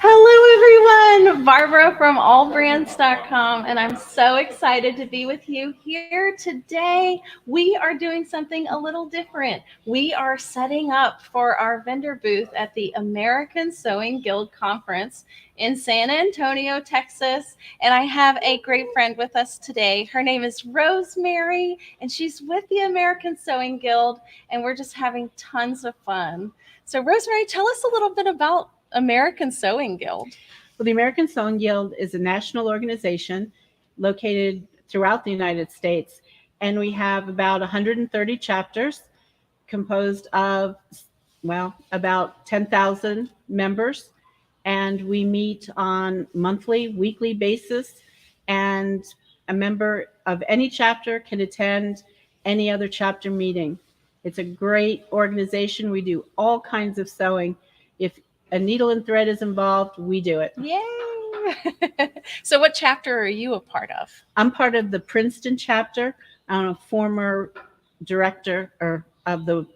Hello, everyone. Barbara from AllBrands.com, and I'm so excited to be with you here today. We are doing something a little different. We are setting up for our vendor booth at the American Sewing Guild Conference in San Antonio, Texas, and I have a great friend with us today. Her name is Rosemary, and she's with the American Sewing Guild, and we're just having tons of fun. So, Rosemary, tell us a little bit about American Sewing Guild. Well, the American Sewing Guild is a national organization located throughout the United States, and we have about 130 chapters composed of, well, about 10,000 members, and we meet on monthly, weekly basis, and a member of any chapter can attend any other chapter meeting. It's a great organization. We do all kinds of sewing. If a needle and thread is involved, we do it. Yay! So what chapter are you a part of? I'm part of the Princeton chapter. I'm a former director of the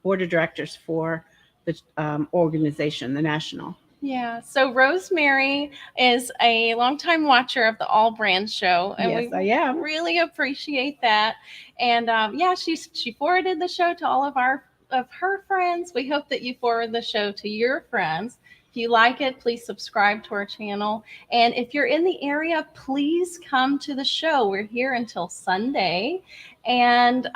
board of directors for the organization, the national. Yeah, so Rosemary is a longtime watcher of the AllBrands show, and yes, I am. Really appreciate that. And yeah, she forwarded the show to all of her friends. We hope that you forward the show to your friends. If you like it, please subscribe to our channel. And if you're in the area, please come to the show. We're here until Sunday. And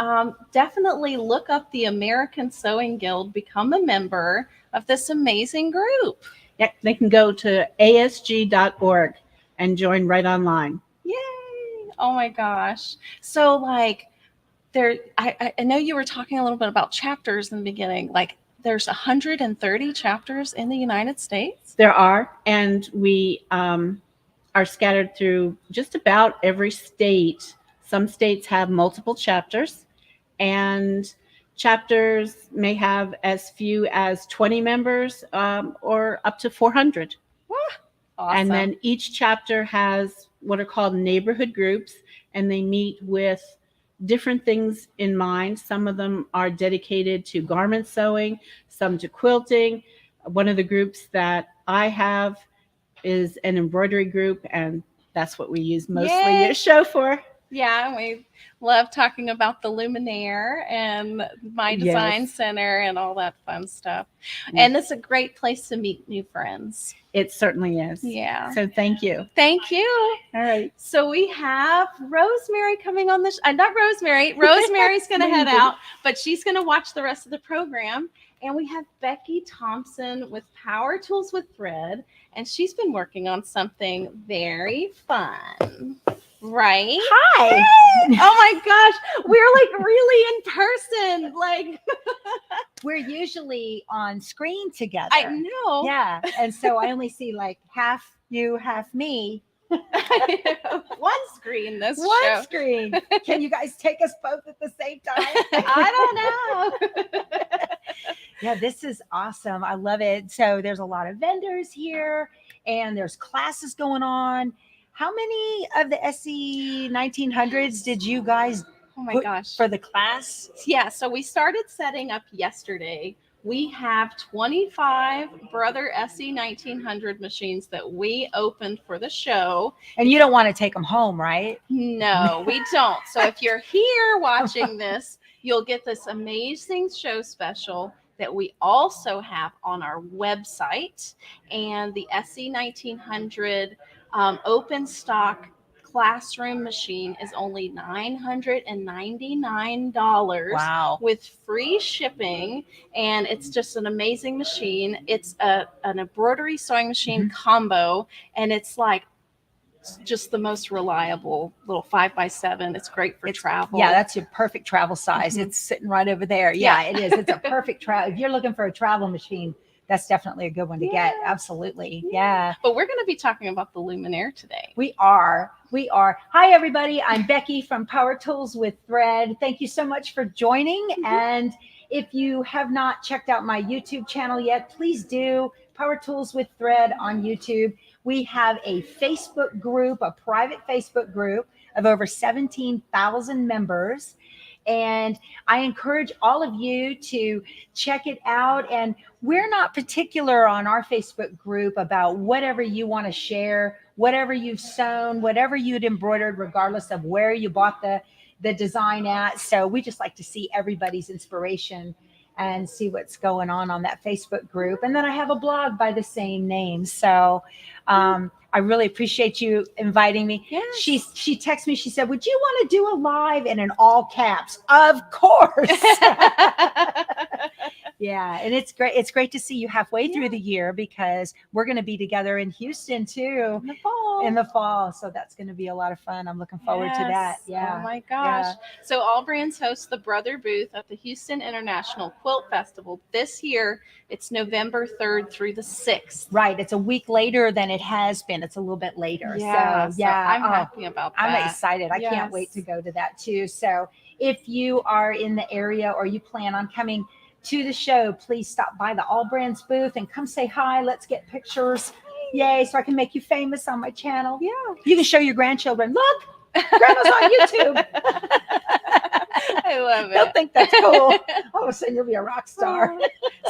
definitely look up the American Sewing Guild, become a member of this amazing group. Yeah, they can go to asg.org and join right online. Yay! Oh my gosh. So like, I know you were talking a little bit about chapters in the beginning. Like, there's 130 chapters in the United States? There are, and we are scattered through just about every state. Some states have multiple chapters, and chapters may have as few as 20 members or up to 400. Awesome. And then each chapter has what are called neighborhood groups, and they meet with different things in mind. Some of them are dedicated to garment sewing, some to quilting. One of the groups that I have is an embroidery group, and that's what we use mostly your show for. Yeah, we love talking about the Luminaire and my design center and all that fun stuff. And it's a great place to meet new friends. It certainly is. Yeah. So thank you. Thank you. All right. So we have Rosemary coming on the not Rosemary. Rosemary's going to head out, but she's going to watch the rest of the program. And we have Becky Thompson with Power Tools with Thread, and she's been working on something very fun. Right? Hi. Hey! Oh my gosh. We're like really in person. Like we're usually on screen together. I know. Yeah. And so I only see like half you, half me. One screen this One show. screen. Can you guys take us both at the same time? I don't know. Yeah, this is awesome. I love it. So there's a lot of vendors here and there's classes going on. How many of the SE 1900s did you guys put for the class? Yeah, so we started setting up yesterday. We have 25 Brother SE 1900 machines that we opened for the show. And you don't want to take them home, right? No, we don't. So if you're here watching this, you'll get this amazing show special. that we also have on our website. And the SE 1900 open stock classroom machine is only $999 Wow. with free shipping, and it's just an amazing machine. It's an embroidery sewing machine combo, and it's like just the most reliable little 5x7. It's great for travel. Yeah, that's your perfect travel size. Mhm. It's sitting right over there. Yeah, it is. It's a perfect travel. If you're looking for a travel machine, that's definitely a good one to get. Absolutely. Yeah. But we're going to be talking about the Luminaire today. We are. We are. Hi, everybody. I'm Becky from Power Tools with Thread. Thank you so much for joining. And if you have not checked out my YouTube channel yet, please do. Power Tools with Thread on YouTube. We have a Facebook group, a private Facebook group of over 17,000 members. And I encourage all of you to check it out. And we're not particular on our Facebook group about whatever you want to share, whatever you've sewn, whatever you'd embroidered, regardless of where you bought the design at. So we just like to see everybody's inspiration and see what's going on that Facebook group. And then I have a blog by the same name. So I really appreciate you inviting me. Yes. She texted me. She said, "Would you want to do a live?" And in all caps, of course. Yeah, and it's great. It's great to see you halfway through the year, because we're going to be together in Houston too in the fall. So that's going to be a lot of fun. I'm looking forward to that. Yeah. Oh my gosh. Yeah. So AllBrands hosts the Brother booth at the Houston International Quilt Festival this year. It's November 3rd through the 6th. Right. It's a week later than it has been. It's a little bit later. Yeah. So yeah, I'm happy about that. I'm excited. I can't wait to go to that too. So if you are in the area or you plan on coming to the show, please stop by the AllBrands booth and come say hi. Let's get pictures. Yay, so I can make you famous on my channel. Yeah. You can show your grandchildren, look, Grandma's on YouTube. I love it. They'll think that's cool. All of a sudden you'll be a rock star.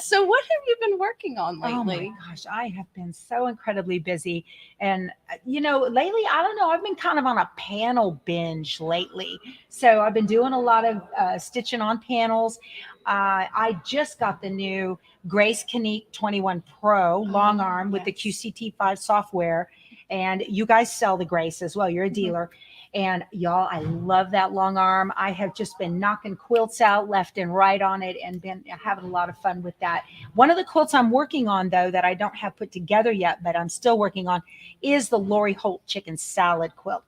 So what have you been working on lately? Oh my gosh, I have been so incredibly busy. And, lately, I don't know, I've been kind of on a panel binge lately. So I've been doing a lot of stitching on panels. I just got the new Grace Kanique 21 Pro long arm with the QCT5 software. And you guys sell the Grace as well. You're a dealer. And y'all, I love that long arm. I have just been knocking quilts out left and right on it and been having a lot of fun with that. One of the quilts I'm working on, though, that I don't have put together yet, but I'm still working on, is the Lori Holt chicken salad quilt.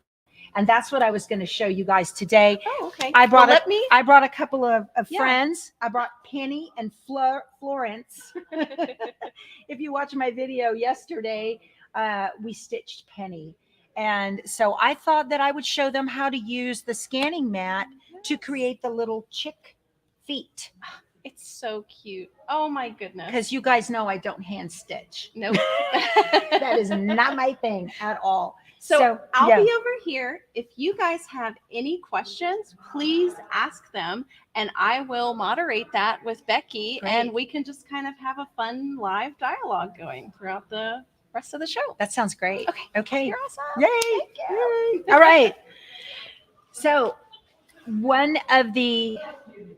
And that's what I was going to show you guys today. Oh, okay. I brought I brought a couple of friends. I brought Penny and Florence. If you watch my video yesterday, we stitched Penny. And so I thought that I would show them how to use the scanning mat to create the little chick feet. It's so cute. Oh my goodness. Because you guys know I don't hand stitch. Nope. That is not my thing at all. So I'll be over here. If you guys have any questions, please ask them, and I will moderate that with Becky. Great. And we can just kind of have a fun live dialogue going throughout the rest of the show. That sounds great. Okay. You're awesome. Yay. Thank you. Yay. All right. So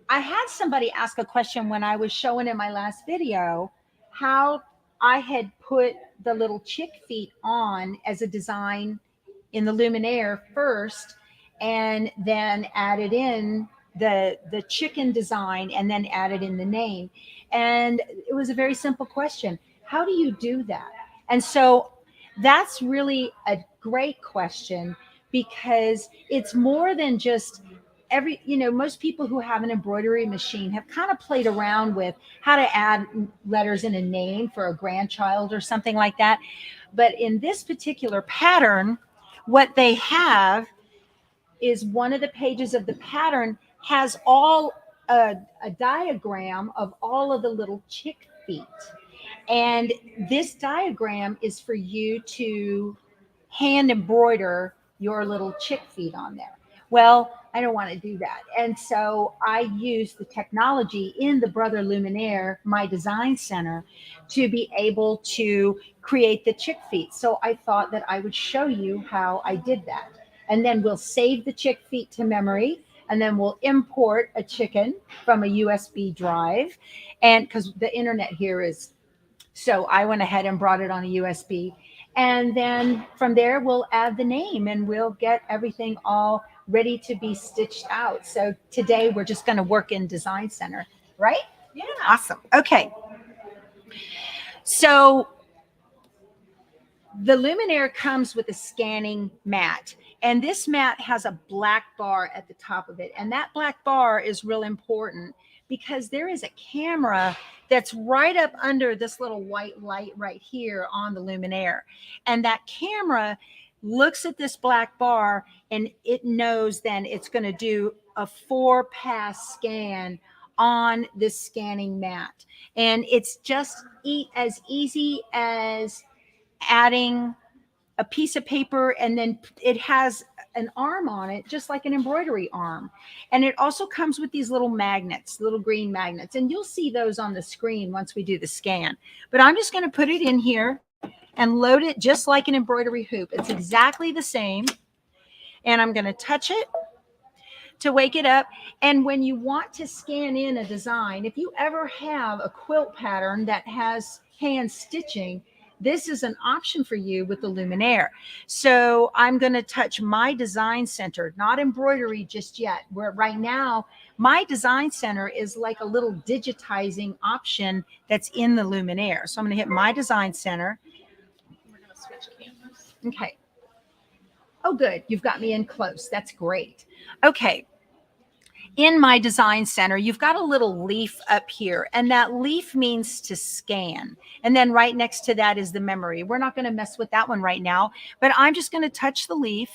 I had somebody ask a question when I was showing in my last video how I had put the little chick feet on as a design in the Luminaire first, and then added in the chicken design, and then added in the name. And it was a very simple question. How do you do that? And so that's really a great question, because it's more than just most people who have an embroidery machine have kind of played around with how to add letters in a name for a grandchild or something like that. But in this particular pattern, what they have is one of the pages of the pattern has a diagram of all of the little chick feet. And this diagram is for you to hand embroider your little chick feet on there. Well, I don't want to do that. And so I use the technology in the Brother Luminaire, my design center, to be able to create the chick feet. So I thought that I would show you how I did that. And then we'll save the chick feet to memory. and then we'll import a chicken from a USB drive. And because the internet here is, so I went ahead and brought it on a USB. And then from there, we'll add the name and we'll get everything all ready to be stitched out. So today we're just going to work in Design Center, right? Yeah. Awesome. Okay. So the Luminaire comes with a scanning mat, and this mat has a black bar at the top of it. And that black bar is real important because there is a camera that's right up under this little white light right here on the Luminaire. And that camera looks at this black bar and it knows then it's going to do a 4-pass scan on this scanning mat. And it's just as easy as adding a piece of paper, and then it has an arm on it, just like an embroidery arm. And it also comes with these little magnets, little green magnets, and you'll see those on the screen once we do the scan. But I'm just going to put it in here and load it just like an embroidery hoop. It's exactly the same. And I'm going to touch it to wake it up. And when you want to scan in a design, if you ever have a quilt pattern that has hand stitching, this is an option for you with the Luminaire. So I'm going to touch My Design Center, not embroidery just yet. Where right now, My Design Center is like a little digitizing option that's in the Luminaire. So I'm going to hit My Design Center. We're going to switch cameras. Okay. Oh, good. You've got me in close. That's great. Okay. In My Design Center, you've got a little leaf up here, and that leaf means to scan. And then right next to that is the memory. We're not going to mess with that one right now, but I'm just going to touch the leaf,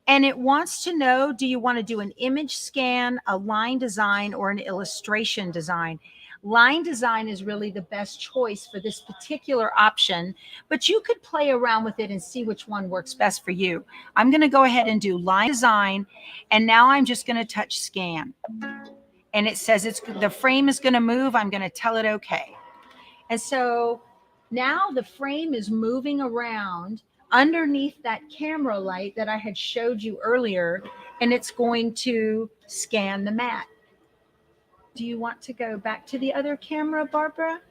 and it wants to know, do you want to do an image scan, a line design, or an illustration design? Line design is really the best choice for this particular option, but you could play around with it and see which one works best for you. I'm going to go ahead and do line design, and now I'm just going to touch scan. And it says the frame is going to move. I'm going to tell it okay. And so now the frame is moving around underneath that camera light that I had showed you earlier, and it's going to scan the mat. Do you want to go back to the other camera, Barbara?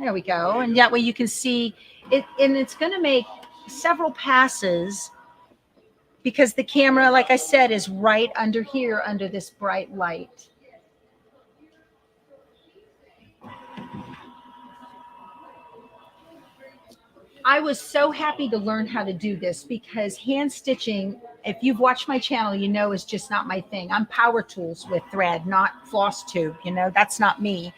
There we go. And that way you can see it, and it's going to make several passes because the camera, like I said, is right under here under this bright light. I was so happy to learn how to do this because hand stitching, if you've watched my channel, you know, is just not my thing. I'm power tools with thread, not floss tube. You know, that's not me.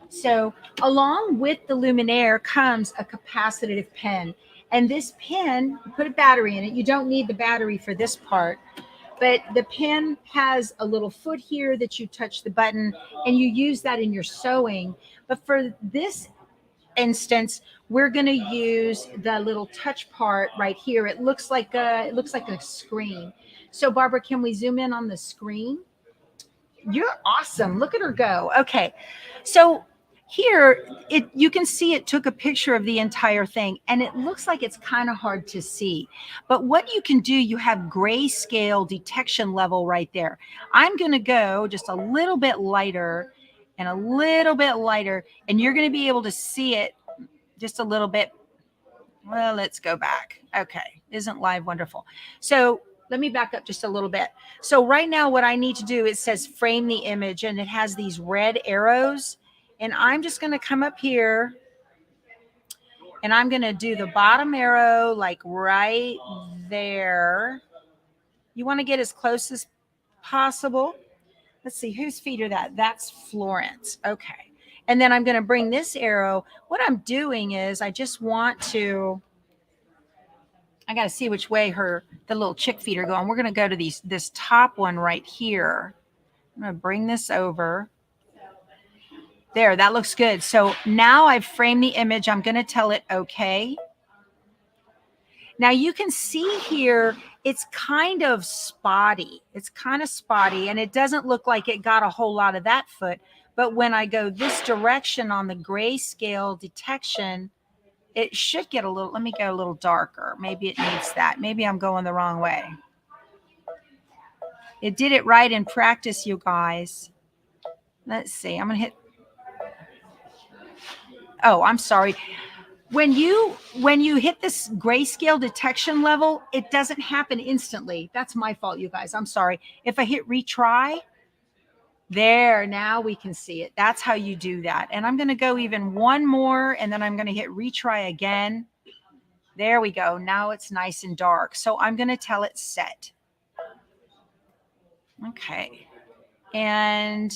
So along with the Luminaire comes a capacitive pen. And this pen, put a battery in it. You don't need the battery for this part. But the pen has a little foot here that you touch the button, and you use that in your sewing. But for this instance, we're going to use the little touch part right here. It looks like a screen. So Barbara, can we zoom in on the screen? You're awesome. Look at her go. Okay. So here you can see it took a picture of the entire thing, and it looks like it's kind of hard to see. But what you can do, you have grayscale detection level right there. I'm going to go just a little bit lighter and a little bit lighter, and you're going to be able to see it just a little bit. Well, let's go back. Okay. Isn't live wonderful? So let me back up just a little bit. So right now what I need to do, it says frame the image, and it has these red arrows, and I'm just going to come up here and I'm going to do the bottom arrow like right there. You want to get as close as possible. Let's see, whose feet are that? That's Florence. Okay. And then I'm going to bring this arrow. What I'm doing is I just want to, I got to see which way the little chick feet are going. We're going to go to this top one right here. I'm going to bring this over. There, that looks good. So now I've framed the image. I'm going to tell it okay. Now you can see here, it's kind of spotty. It's kind of spotty, and it doesn't look like it got a whole lot of that foot. But when I go this direction on the grayscale detection, it should get a little, let me go a little darker. Maybe it needs that. Maybe I'm going the wrong way. It did it right in practice, you guys. Let's see. I'm going to hit. Oh, I'm sorry. When you hit this grayscale detection level, it doesn't happen instantly. That's my fault, you guys. I'm sorry. If I hit retry, there, now we can see it. That's how you do that. And I'm going to go even one more, and then I'm going to hit retry again. There we go. Now it's nice and dark. So I'm going to tell it set. Okay. And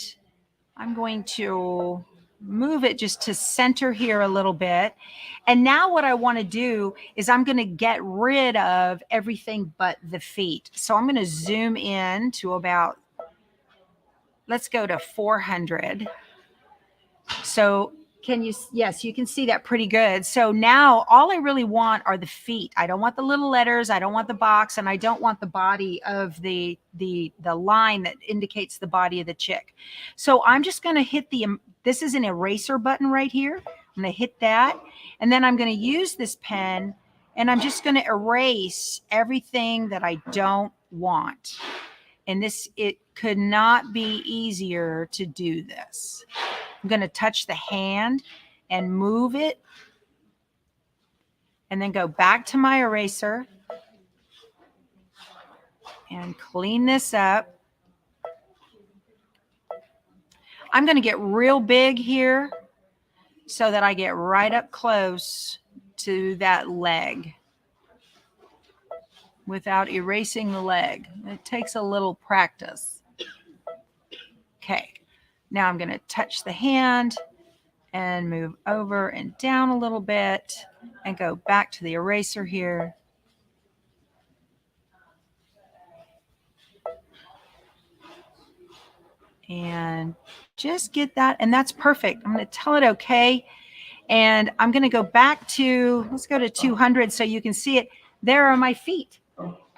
I'm going to move it just to center here a little bit. And now what I want to do is I'm going to get rid of everything but the feet. So I'm going to zoom in to about, let's go to 400. So can you, yes, you can see that pretty good. So now all I really want are the feet. I don't want the little letters. I don't want the box, and I don't want the body of the line that indicates the body of the chick. So I'm just going to hit this is an eraser button right here. I'm going to hit that, and then I'm going to use this pen, and I'm just going to erase everything that I don't want. And it could not be easier to do this. I'm going to touch the hand and move it, and then go back to my eraser and clean this up. I'm going to get real big here so that I get right up close to that leg without erasing the leg. It takes a little practice. Okay. Now I'm going to touch the hand and move over and down a little bit and go back to the eraser here. And just get that. And that's perfect. I'm going to tell it okay. And I'm going to go back to, let's go to 200 so you can see it. There are my feet.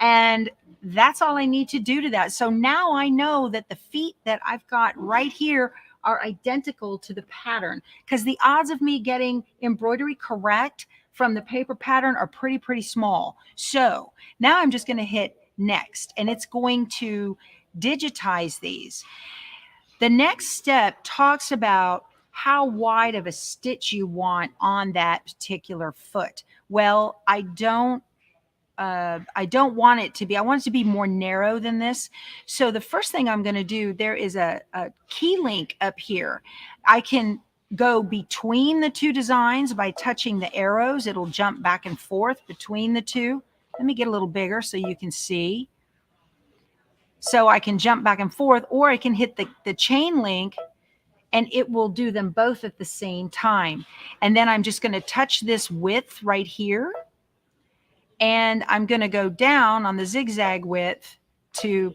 And that's all I need to do to that. So now I know that the feet that I've got right here are identical to the pattern, because the odds of me getting embroidery correct from the paper pattern are pretty small. So now I'm just going to hit next, and it's going to digitize these. The next step talks about how wide of a stitch you want on that particular foot. Well, I don't want it to be, I want it to be more narrow than this. So the first thing I'm going to do, there is a key link up here. I can go between the two designs by touching the arrows. It'll jump back and forth between the two. Let me get a little bigger so you can see. So I can jump back and forth, or I can hit the chain link, and it will do them both at the same time. And then I'm just going to touch this width right here. And I'm going to go down on the zigzag width to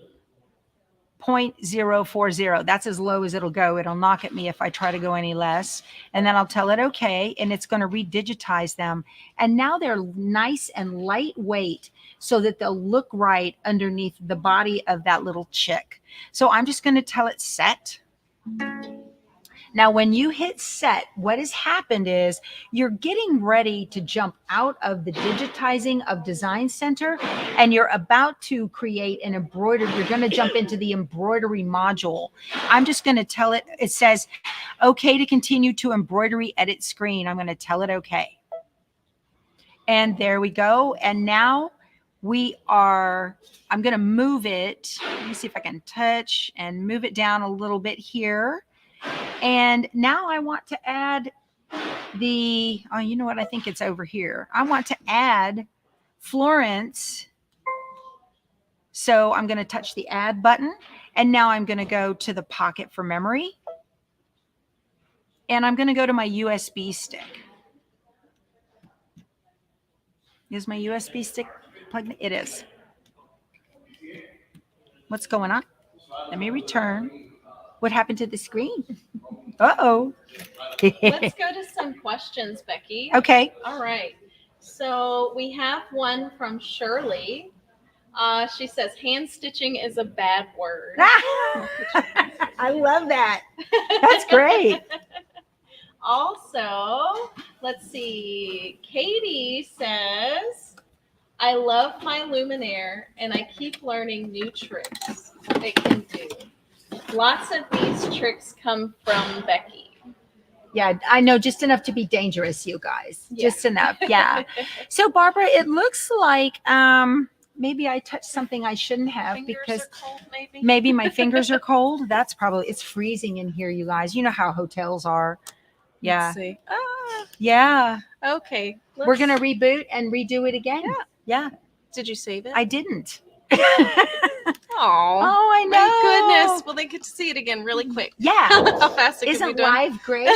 0.040. That's as low as it'll go. It'll knock at me if I try to go any less. And then I'll tell it okay, and it's going to redigitize them. And now they're nice and lightweight so that they'll look right underneath the body of that little chick. So I'm just going to tell it set. Now, when you hit set, what has happened is you're getting ready to jump out of the digitizing of Design Center, and you're about to create an embroidery. You're going to jump into the embroidery module. I'm just going to tell it, it says, okay to continue to embroidery edit screen. I'm going to tell it okay. And there we go. And now I'm going to move it. Let me see if I can touch and move it down a little bit here. And now I want to add you know what? I think it's over here. I want to add Florence. So I'm going to touch the add button. And now I'm going to go to the pocket for memory. And I'm going to go to my USB stick. Is my USB stick plugged in? It is. What's going on? Let me return. What happened to the screen? Uh-oh. Let's go to some questions, Becky. Okay. All right. So we have one from Shirley. She says, hand stitching is a bad word. I love that. That's great. Also, let's see. Katie says, I love my Luminaire and I keep learning new tricks. it can do. Lots of these tricks come from Becky. Yeah, I know, just enough to be dangerous, you guys. Yeah. Just enough. Yeah. So Barbara, it looks like maybe I touched something I shouldn't have Fingers because are cold, maybe. maybe my fingers are cold. That's probably, it's freezing in here, you guys. You know how hotels are. Yeah. Let's see. Ah, Yeah. okay. We're going to reboot and redo it again. Yeah. Yeah. Did you save it? I didn't. Oh, Oh, I know. my goodness. Well, they get to see it again really quick. Yeah. How fast it can be Isn't done. live great?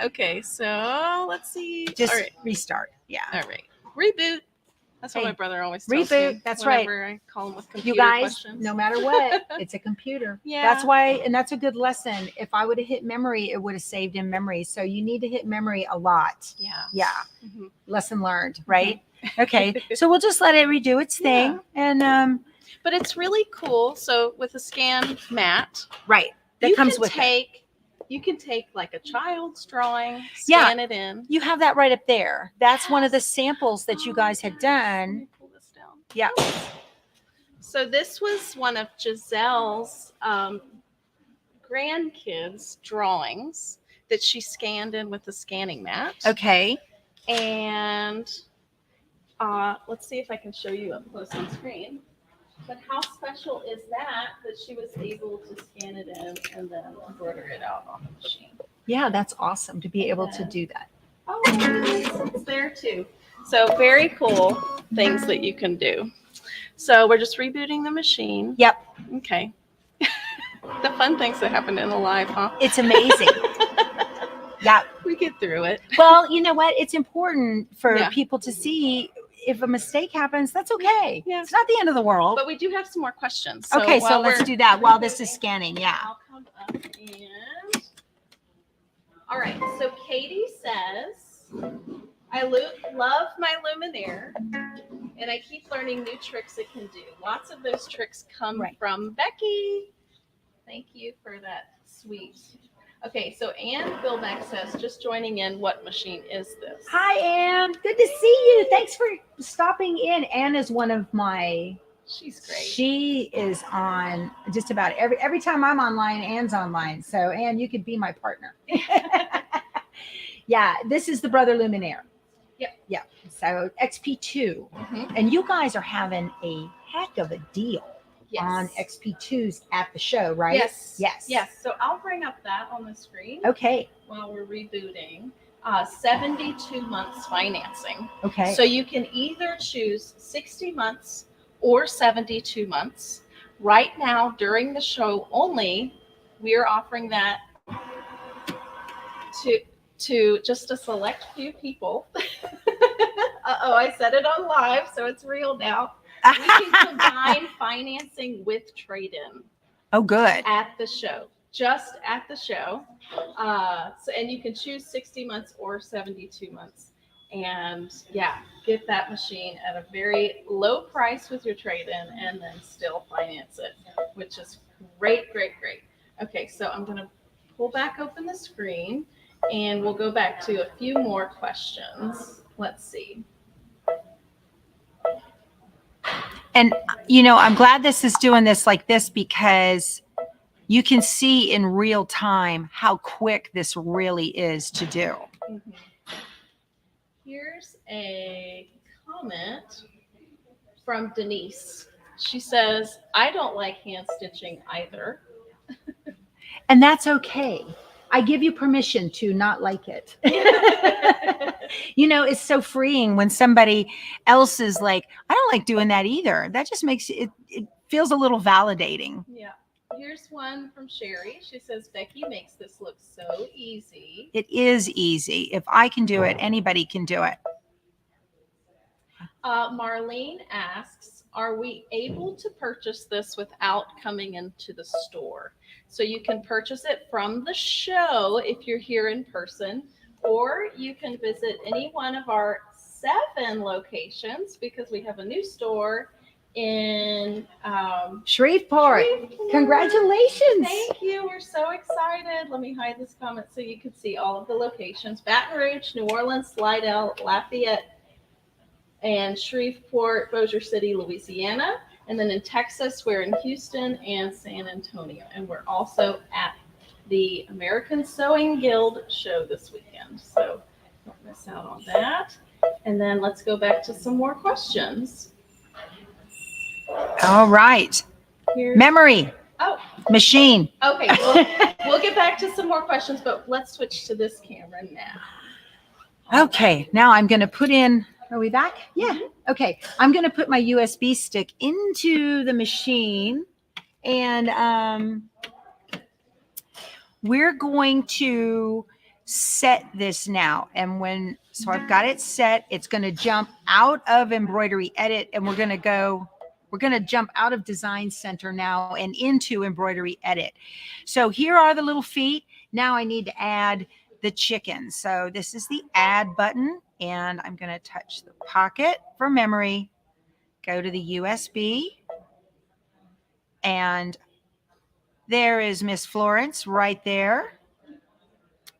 Okay, so let's see. Just all right. restart. Yeah. All right. Reboot. That's what Hey, my brother always tells reboot, me. that's right. Whenever I call him with computer You guys, questions. no matter what, it's a computer. Yeah. That's why, and that's a good lesson. If I would have hit memory, it would have saved in memory. So you need to hit memory a lot. Yeah. Yeah. Mhm. Lesson learned, right? Okay. So we'll just let it redo its thing. And But it's really cool. So with a scan mat, right. That you comes can with it. take you can take like a child's drawing, scan it in. You have that right up there. That's one of the samples that you guys had Let done. me pull this down. Yeah. So this was one of Giselle's grandkids' drawings that she scanned in with the scanning mat. Okay. And let's see if I can show you up close on screen. But how special is that she was able to scan it in and then embroider it out on the machine? Yeah, that's awesome to be able to do that. Oh, it's there too. So very cool things that you can do. So we're just rebooting the machine. Yep. Okay. The fun things that happen in the live, huh? It's amazing. Yeah. We get through it. Well, you know what? It's important for Yeah. people to see if a mistake happens, that's okay. Yeah. It's not the end of the world. But we do have some more questions. Okay, so while let's we're- do that while this is scanning. Yeah. I'll come up and. All right. So Katie says, I love my Luminaire, and I keep learning new tricks it can do. Lots of those tricks come Right. from Becky. Thank you for that sweet. Okay, so Ann Billback says, just joining in, what machine is this? Hi, Anne. Good to see you. Thanks for stopping in. Anne is one of my. She's great. She is on just about every time I'm online, Anne's online. So, Anne, you could be my partner. Yeah, this is the Brother Luminaire. Yep. Yeah. So XP2, Mhm. and you guys are having a heck of a deal Yes. on XP2s at the show, right? Yes. Yes. Yes. So I'll bring up that on the screen Okay. while we're rebooting. 72 months financing. Okay. So you can either choose 60 months or 72 months. Right now, during the show only, we are offering that to just a select few people. Uh-oh, I said it on live, so it's real now. We can combine financing with trade-in Oh, good. at the show, just at the show. And you can choose 60 months or 72 months. And yeah, get that machine at a very low price with your trade-in and then still finance it, which is great, great, great. Okay, so I'm going to pull back open the screen and we'll go back to a few more questions. Let's see. And, you know, I'm glad this is doing this like this because you can see in real time how quick this really is to do. Mm-hmm. Here's a comment from Denise. She says, I don't like hand stitching either. And that's okay. I give you permission to not like it. You know, it's so freeing when somebody else is like, I don't like doing that either. That just makes it feels a little validating. Yeah. Here's one from Sherry. She says, Becky makes this look so easy. It is easy. If I can do it, anybody can do it. Marlene asks, are we able to purchase this without coming into the store? So you can purchase it from the show if you're here in person, or you can visit any one of our 7 locations because we have a new store in Shreveport. Congratulations. Thank you. We're so excited. Let me hide this comment so you can see all of the locations. Baton Rouge, New Orleans, Slidell, Lafayette, and Shreveport, Bossier City, Louisiana. And then in Texas, we're in Houston and San Antonio. And we're also at the American Sewing Guild show this weekend. So don't miss out on that. And then let's go back to some more questions. All right. Here's, Memory. oh, Machine. okay. We'll get back to some more questions, but let's switch to this camera now. Okay, now I'm going to put in, are we back? Yeah. Okay, I'm going to put my USB stick into the machine, and we're going to set this now. And so I've got it set. It's going to jump out of Embroidery Edit, and we're going to jump out of Design Center now and into Embroidery Edit. So here are the little feet. Now I need to add the chicken. So this is the add button, and I'm going to touch the pocket for memory, go to the USB, and there is Miss Florence right there.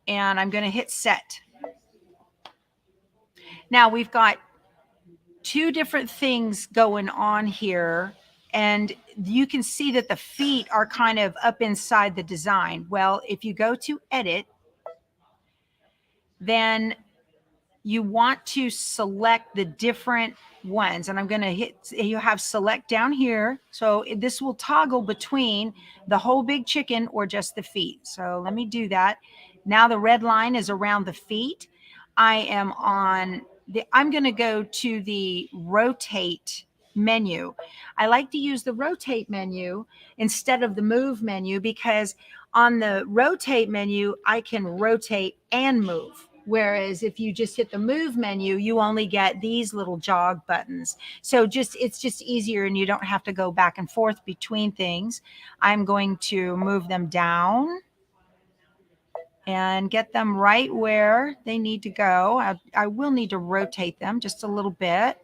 And I'm going to hit set. Now we've got two different things going on here, and you can see that the feet are kind of up inside the design. Well, if you go to edit, then you want to select the different ones, and I'm going to hit, you have select down here. So this will toggle between the whole big chicken or just the feet. So let me do that. Now the red line is around the feet. I'm going to go to the rotate menu. I like to use the rotate menu instead of the move menu, because on the rotate menu, I can rotate and move. Whereas if you just hit the move menu, you only get these little jog buttons. So it's just easier, and you don't have to go back and forth between things. I'm going to move them down and get them right where they need to go. I will need to rotate them just a little bit.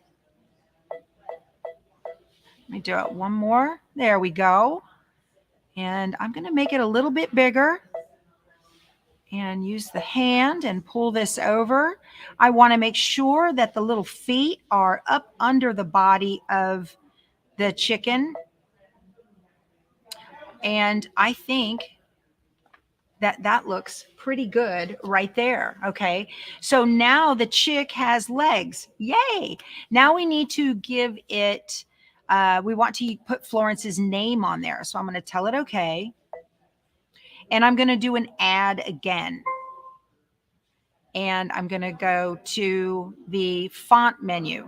Let me do it one more. There we go. And I'm going to make it a little bit bigger and use the hand and pull this over. I want to make sure that the little feet are up under the body of the chicken. And I think that looks pretty good right there. Okay, so now the chick has legs. Yay! Now we need to give it, we want to put Florence's name on there. So I'm going to tell it okay. And I'm going to do an add again. And I'm going to go to the font menu.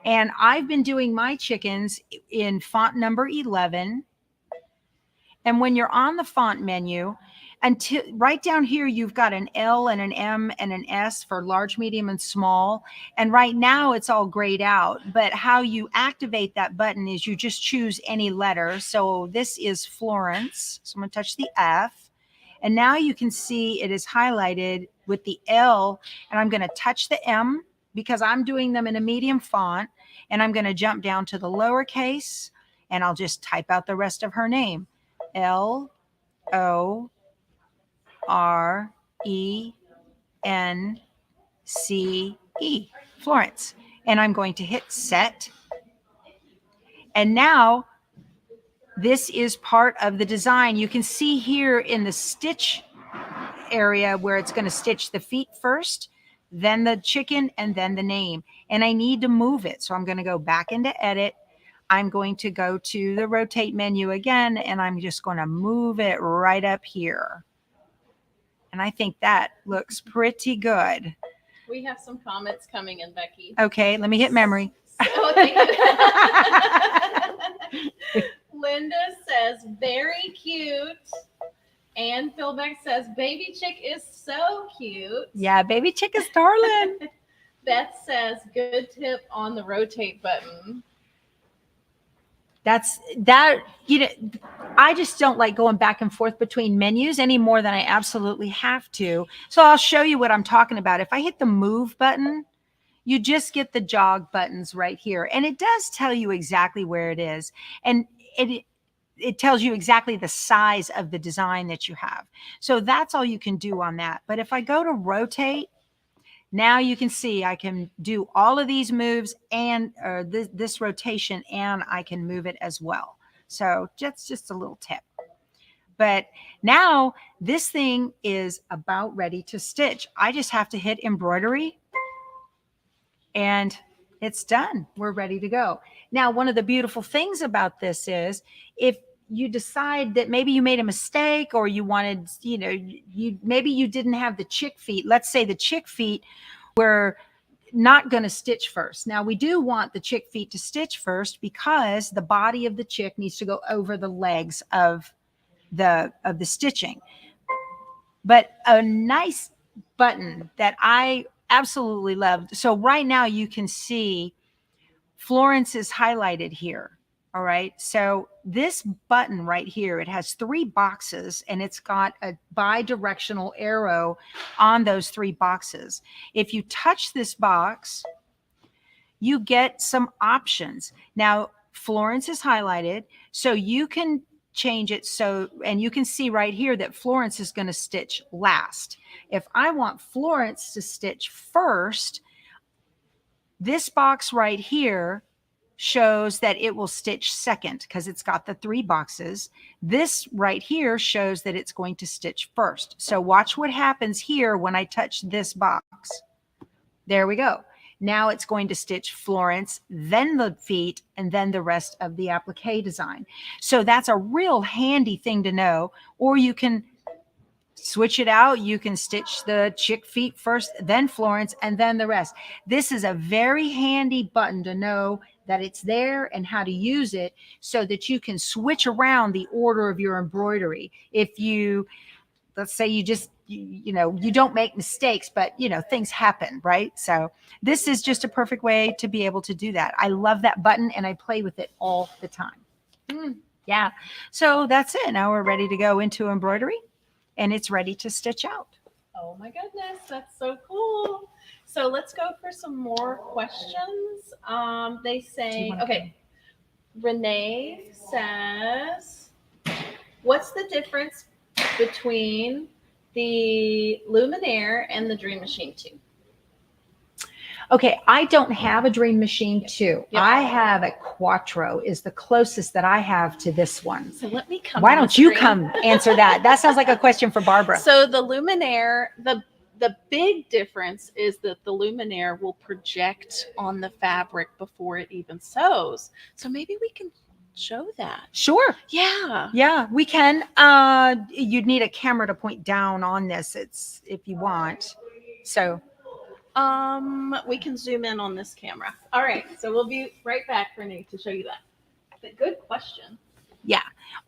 And I've been doing my chickens in font number 11. And when you're on the font menu, until right down here, you've got an L and an M and an S for large, medium, and small. And right now it's all grayed out. But how you activate that button is you just choose any letter. So this is Florence. So I'm going to touch the F. And now you can see it is highlighted with the L. And I'm going to touch the M because I'm doing them in a medium font. And I'm going to jump down to the lowercase, and I'll just type out the rest of her name. L-O-R-E-N-C-E, Florence. And I'm going to hit set. And now this is part of the design. You can see here in the stitch area where it's going to stitch the feet first, then the chicken, and then the name. And I need to move it. So I'm going to go back into edit. I'm going to go to the rotate menu again, and I'm just going to move it right up here. And I think that looks pretty good. We have some comments coming in, Becky. Okay, let me hit memory. Oh, thank you. Linda says, very cute. And Philbeck says, baby chick is so cute. Yeah, baby chick is darling. Beth says, good tip on the rotate button. I just don't like going back and forth between menus any more than I absolutely have to. So I'll show you what I'm talking about. If I hit the move button, you just get the jog buttons right here. And it does tell you exactly where it is. And it tells you exactly the size of the design that you have. So that's all you can do on that. But if I go to rotate, Now you can see I can do all of these moves and this rotation, and I can move it as well. So that's just a little tip. But now this thing is about ready to stitch. I just have to hit embroidery and it's done. We're ready to go. Now, one of the beautiful things about this is if you decide that maybe you made a mistake, or you wanted, maybe you didn't have the chick feet. Let's say the chick feet were not going to stitch first. Now we do want the chick feet to stitch first because the body of the chick needs to go over the legs of the stitching. But a nice button that I absolutely loved. So right now you can see Florence is highlighted here. All right. So this button right here, it has 3 boxes and it's got a bi-directional arrow on those 3 boxes. If you touch this box, you get some options. Now, Florence is highlighted, so you can change it. So, and you can see right here that Florence is going to stitch last. If I want Florence to stitch first, this box right here shows that it will stitch second because it's got the 3 boxes. This right here shows that it's going to stitch first. So watch what happens here when I touch this box. There we go. Now it's going to stitch Florence, then the feet, and then the rest of the applique design. So that's a real handy thing to know. Or you can switch it out. You can stitch the chick feet first, then Florence, and then the rest. This is a very handy button to know that it's there and how to use it so that you can switch around the order of your embroidery. If you, let's say you just, you don't make mistakes, but things happen, right? So this is just a perfect way to be able to do that. I love that button and I play with it all the time. Yeah. So that's it. Now we're ready to go into embroidery and it's ready to stitch out. Oh my goodness, that's so cool. So let's go for some more questions. They say, okay, Renee says, what's the difference between the Luminaire and the Dream Machine 2? Okay, I don't have a Dream Machine 2. Yep. I have a Quattro is the closest that I have to this one. So let me come. Why don't you come answer that? That sounds like a question for Barbara. So the Luminaire, the big difference is that the Luminaire will project on the fabric before it even sews. So maybe we can show that. Sure. Yeah. Yeah, we can. You'd need a camera to point down on this. It's if you want. So we can zoom in on this camera. All right. So we'll be right back, Renee, to show you that. But good question. Yeah.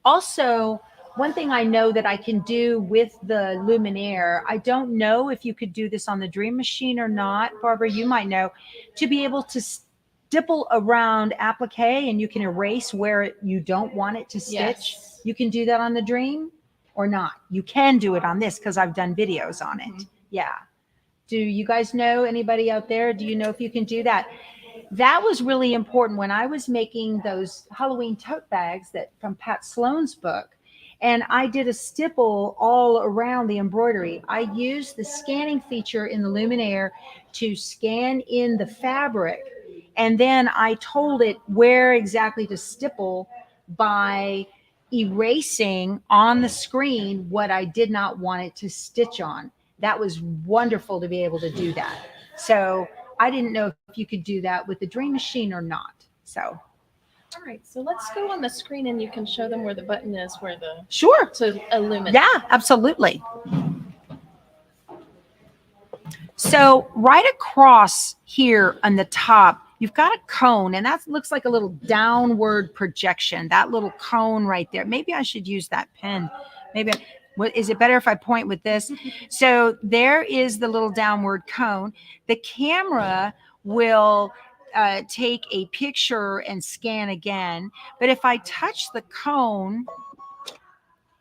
Also, one thing I know that I can do with the Luminaire, I don't know if you could do this on the Dream Machine or not. Barbara, you might know, to be able to stipple around applique and you can erase where you don't want it to stitch. Yes. You can do that on the Dream or not. You can do it on this because I've done videos on it. Yeah. Do you guys know, anybody out there? Do you know if you can do that? That was really important when I was making those Halloween tote bags that from Pat Sloan's book. And I did a stipple all around the embroidery. I used the scanning feature in the Luminaire to scan in the fabric. And then I told it where exactly to stipple by erasing on the screen what I did not want it to stitch on. That was wonderful to be able to do that. So I didn't know if you could do that with the Dream Machine or not. So. All right. So let's go on the screen and you can show them where the button is, where the. Sure. To illuminate. Yeah, absolutely. So right across here on the top, you've got a cone, and that looks like a little downward projection, that little cone right there. Maybe I should use that pen. Maybe. Is it better if I point with this? So there is the little downward cone. The camera will take a picture and scan again. But if I touch the cone,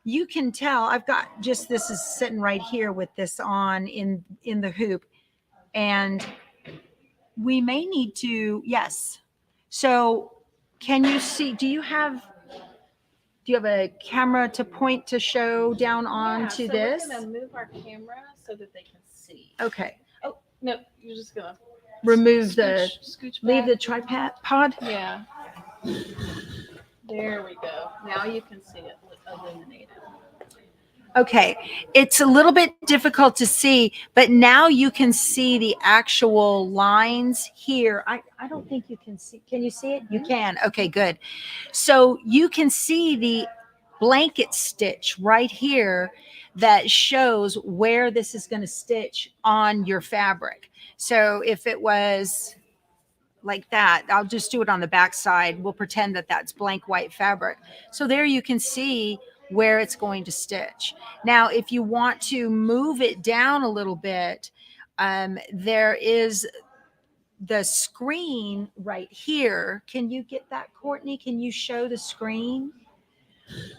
you can tell I've got just, this is sitting right here with this on in the hoop. And we may need to, yes. So can you see, do you have a camera to point to show down onto this? We're going to move our camera so that they can see. Okay. Oh, No, you're just gonna remove the, scooch leave back. the tripod pod. Yeah. There we go. Now you can see it illuminated. Okay, it's a little bit difficult to see, but now you can see the actual lines here. I don't think you can see. Can you see it? You can. Okay, good. So you can see the blanket stitch right here that shows where this is going to stitch on your fabric. So if it was like that, I'll just do it on the back side. We'll pretend that that's blank white fabric. So there you can see where it's going to stitch. Now, if you want to move it down a little bit, there is the screen right here. Can you get that, Courtney? Can you show the screen?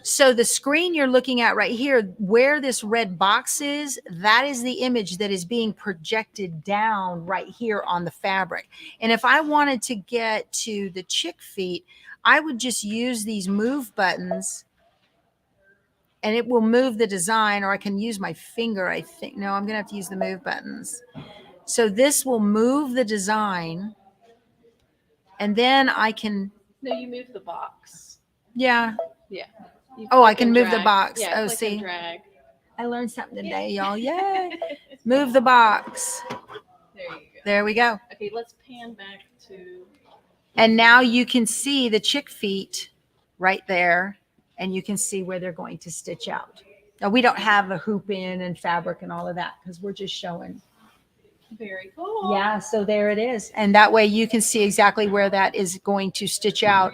So the screen you're looking at right here, where this red box is, that is the image that is being projected down right here on the fabric. And if I wanted to get to the chick feet, I would just use these move buttons and it will move the design, or I can use my finger, I think. No, I'm gonna have to use the move buttons. So this will move the design, and then I can, No, you move the box. yeah. Yeah. You Oh, I click can and move the drag. box. Yeah, Oh, click see. and drag. I learned something today, y'all. Yay. Move the box. There you go. There we go. Okay, let's pan back to. And now you can see the chick feet right there, and you can see where they're going to stitch out. Now, we don't have a hoop in and fabric and all of that because we're just showing. Very cool. Yeah, so there it is. And that way you can see exactly where that is going to stitch out.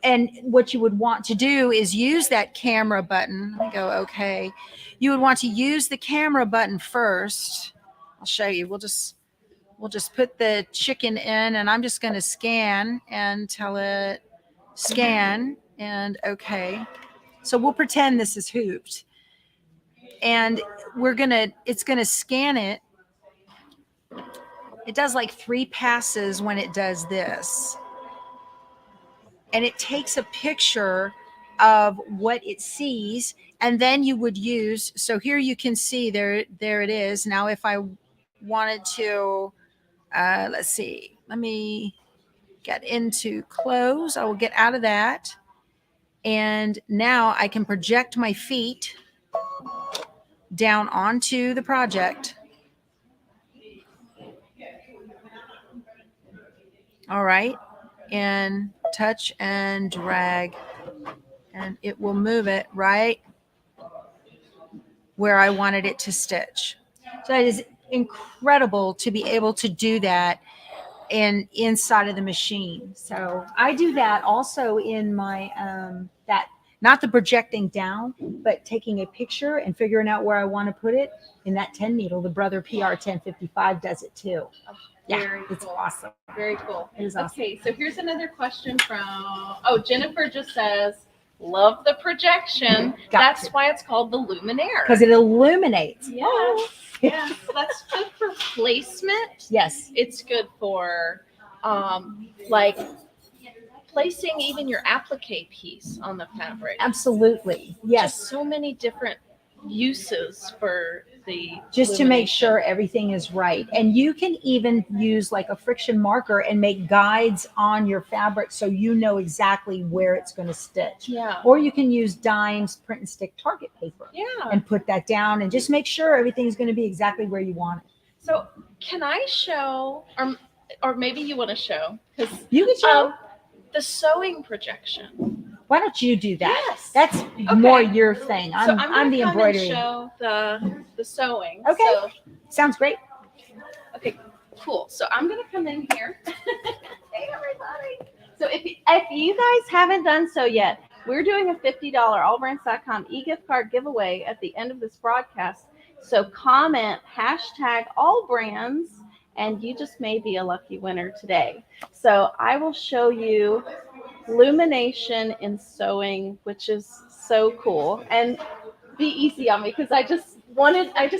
And what you would want to do is use that camera button. Let me go, okay. You would want to use the camera button first. I'll show you. We'll just put the chicken in, and I'm just going to scan and tell it scan and okay. So we'll pretend this is hooped. And it's going to scan it. It does like 3 passes when it does this. And it takes a picture of what it sees, and then you would use, so here you can see there it is. Now if I wanted to, let's see, let me get into close. I will get out of that. And now I can project my feet down onto the project. All right. And touch and drag, and it will move it right where I wanted it to stitch. So it is incredible to be able to do that inside of the machine. So I do that also in my that, not the projecting down, but taking a picture and figuring out where I want to put it in that 10 needle. The Brother PR 1055 does it too. Yeah, it's awesome. Very cool. It is awesome. Okay, so here's another question from, Jennifer just says, love the projection. That's why it's called the Luminaire. Because it illuminates. Yes. Yes. That's good for placement. Yes. It's good for like placing even your applique piece on the fabric. Absolutely. Yes. Just so many different uses for the just to make sure everything is right. And you can even use like a friction marker and make guides on your fabric so you know exactly where it's going to stitch. Yeah. Or you can use Dime's print and stick target paper. Yeah. And put that down and just make sure everything's going to be exactly where you want it. So can I show, or maybe you want to show, because you can show the sewing projection. Why don't you do that? Yes. That's okay. More your thing. I'm the come embroidery. And show the sewing. Okay. So, sounds great. Okay, cool. So I'm gonna come in here. Hey everybody. So if you guys haven't done so yet, we're doing a $50 AllBrands.com e-gift card giveaway at the end of this broadcast. So comment #AllBrands and you just may be a lucky winner today. So I will show you illumination in sewing, which is so cool, and be easy on me because I just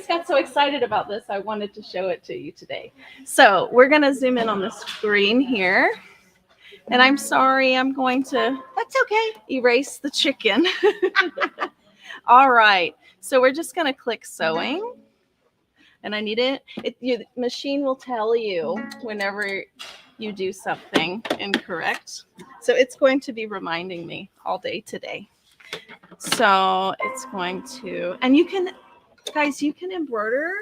got so excited about this. I wanted to show it to you today. So we're going to zoom in on the screen here, and I'm sorry, I'm going to erase the chicken. All right, so we're just going to click sewing. and I need it. The machine will tell you whenever you do something incorrect. So it's going to be reminding me all day today. So it's going to, and you can, guys, you can embroider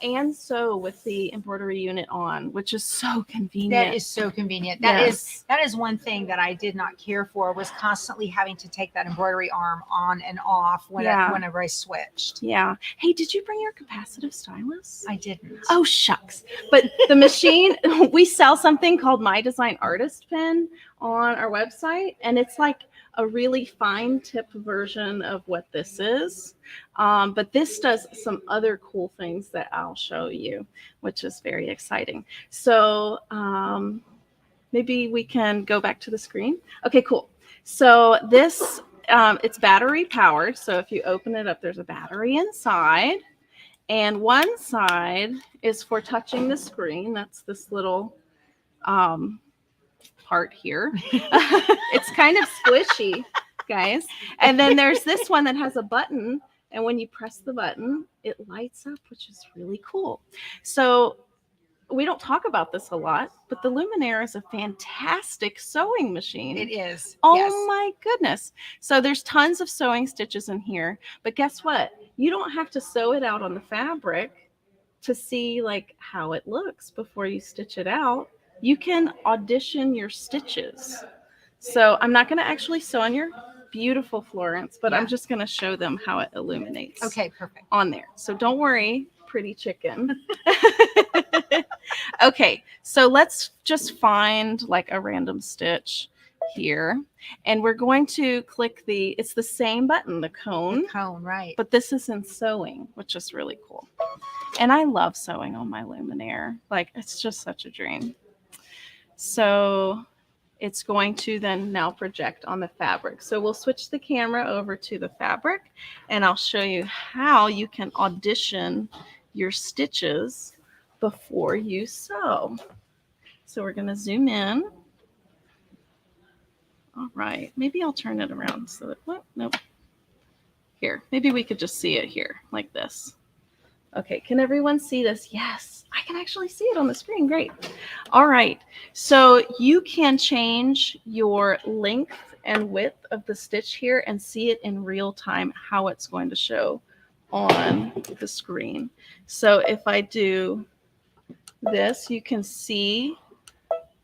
and sew with the embroidery unit on, which is so convenient. That is so convenient. Yes. That is one thing that I did not care for, was constantly having to take that embroidery arm on and off whenever I switched. Yeah. Hey, did you bring your capacitive stylus? I didn't. Oh, shucks. But the machine, we sell something called My Design Artist Pen on our website, and it's like a really fine tip version of what this is. But this does some other cool things that I'll show you, which is very exciting. So maybe we can go back to the screen. Okay, cool. So this, it's battery powered. So if you open it up, there's a battery inside. And one side is for touching the screen. That's this little part here. It's kind of squishy, guys. And then there's this one that has a button, and when you press the button, it lights up, which is really cool. So we don't talk about this a lot, but the Luminaire is a fantastic sewing machine. It is. Oh Yes. my goodness. So there's tons of sewing stitches in here, but guess what? You don't have to sew it out on the fabric to see like how it looks before you stitch it out. You can audition your stitches. So I'm not going to actually sew on your beautiful Florence, but I'm just going to show them how it illuminates. Okay, perfect. On there. So don't worry, pretty chicken. Okay, so let's just find like a random stitch here. And we're going to click it's the same button, the cone. The cone, right. But this is in sewing, which is really cool. And I love sewing on my Luminaire. Like, it's just such a dream. So it's going to then now project on the fabric. So we'll switch the camera over to the fabric, and I'll show you how you can audition your stitches before you sew. So we're going to zoom in. All right, maybe I'll turn it around so that, what? Nope. Here, maybe we could just see it here like this. Okay, can everyone see this? Yes, I can actually see it on the screen. Great. All right, so you can change your length and width of the stitch here and see it in real time, how it's going to show on the screen. So if I do this, you can see.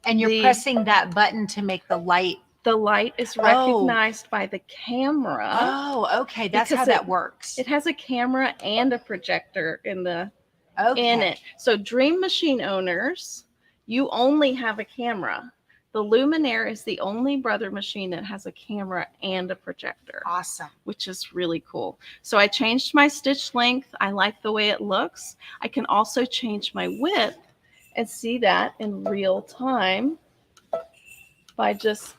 And you're pressing that button to make the light. The light is recognized by the camera. Oh, okay. That's how that works. It has a camera and a projector in it. So Dream Machine owners, you only have a camera. The Luminaire is the only brother machine that has a camera and a projector. Awesome. Which is really cool. So I changed my stitch length. I like the way it looks. I can also change my width and see that in real time by just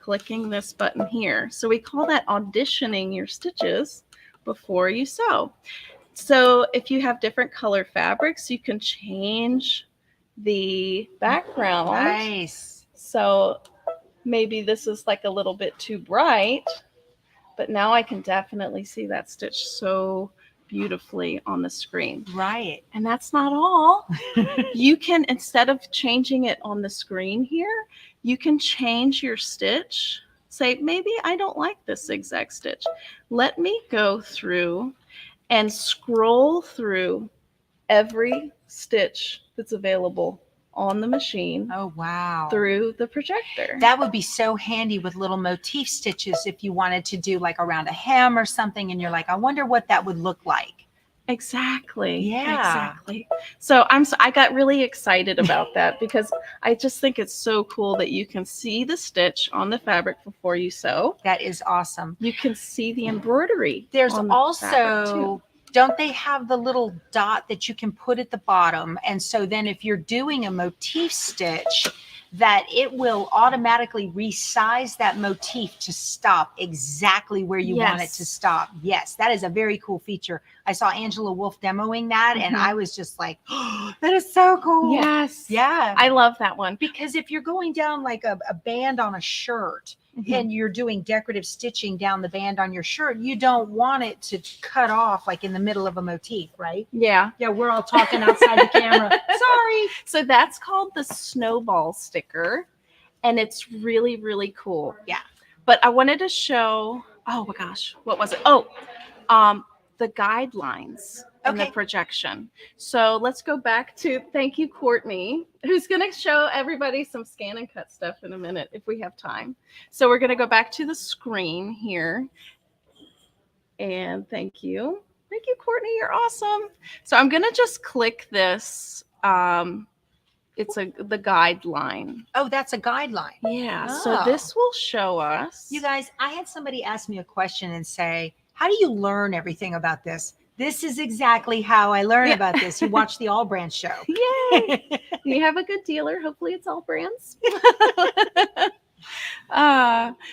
clicking this button here. So we call that auditioning your stitches before you sew. So if you have different color fabrics, you can change the background. Nice. So maybe this is like a little bit too bright, but now I can definitely see that stitch so beautifully on the screen. Right. And that's not all. You can, instead of changing it on the screen here, you can change your stitch. Say, maybe I don't like this zigzag stitch. Let me go through and scroll through every stitch that's available on the machine. Oh, wow. Through the projector. That would be so handy with little motif stitches if you wanted to do like around a hem or something, and you're like, I wonder what that would look like. Exactly. Yeah. Exactly. So I got really excited about that because I just think it's so cool that you can see the stitch on the fabric before you sew. That is awesome. You can see the embroidery. There's on the fabric too. Don't they have the little dot that you can put at the bottom? And so then if you're doing a motif stitch, that it will automatically resize that motif to stop exactly where you want it to stop. Yes, that is a very cool feature. I saw Angela Wolf demoing that, and I was just like, oh, that is so cool. Yes. Yeah. I love that one. Because if you're going down like a band on a shirt, and you're doing decorative stitching down the band on your shirt, you don't want it to cut off like in the middle of a motif, right? Yeah. Yeah, we're all talking outside the camera. Sorry. So that's called the snowball sticker, and it's really, really cool. Yeah. But I wanted to show, oh my gosh, what was it? Oh, the guidelines and the Okay. projection. So let's go back to, thank you, Courtney, who's going to show everybody some scan and cut stuff in a minute if we have time. So we're going to go back to the screen here. And thank you. Thank you, Courtney. You're awesome. So I'm going to just click this. It's the guideline. Oh, that's a guideline. Yeah. Oh. So this will show us. You guys, I had somebody ask me a question and say, how do you learn everything about this? This is exactly how I learn about this. You watch the AllBrands show. Yay! You have a good dealer. Hopefully it's AllBrands.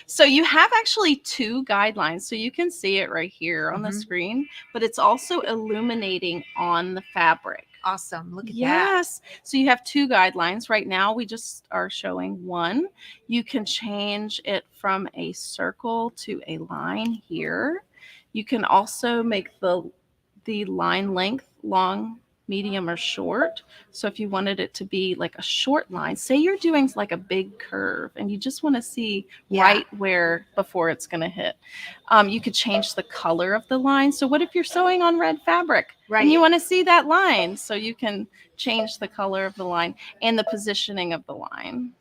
So you have actually two guidelines. So you can see it right here on the screen, but it's also illuminating on the fabric. Awesome. Look at that. Yes. So you have two guidelines. Right now, we just are showing one. You can change it from a circle to a line here. You can also make the line length long, medium, or short. So if you wanted it to be like a short line, say you're doing like a big curve and you just want to see right where before it's going to hit, you could change the color of the line. So what if you're sewing on red fabric and you want to see that line? So you can change the color of the line and the positioning of the line.